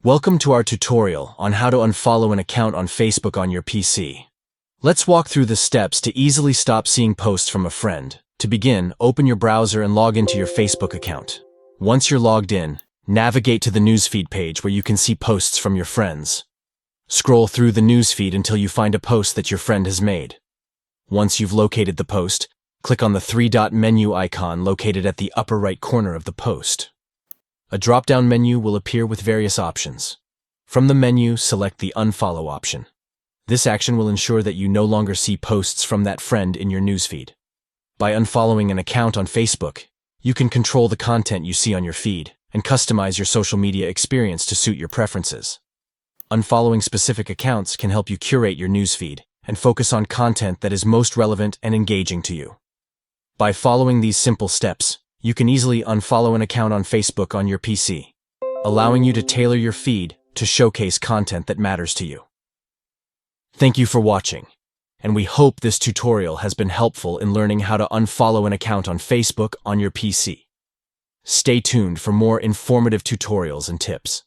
Welcome to our tutorial on how to unfollow an account on Facebook on your PC. Let's walk through the steps to easily stop seeing posts from a friend. To begin, open your browser and log into your Facebook account. Once you're logged in, navigate to the Newsfeed page where you can see posts from your friends. Scroll through the Newsfeed until you find a post that your friend has made. Once you've located the post, click on the three-dot menu icon located at the upper right corner of the post. A drop-down menu will appear with various options. From the menu, select the Unfollow option. This action will ensure that you no longer see posts from that friend in your newsfeed. By unfollowing an account on Facebook, you can control the content you see on your feed and customize your social media experience to suit your preferences. Unfollowing specific accounts can help you curate your newsfeed and focus on content that is most relevant and engaging to you. By following these simple steps, you can easily unfollow an account on Facebook on your PC, allowing you to tailor your feed to showcase content that matters to you. Thank you for watching, and we hope this tutorial has been helpful in learning how to unfollow an account on Facebook on your PC. Stay tuned for more informative tutorials and tips.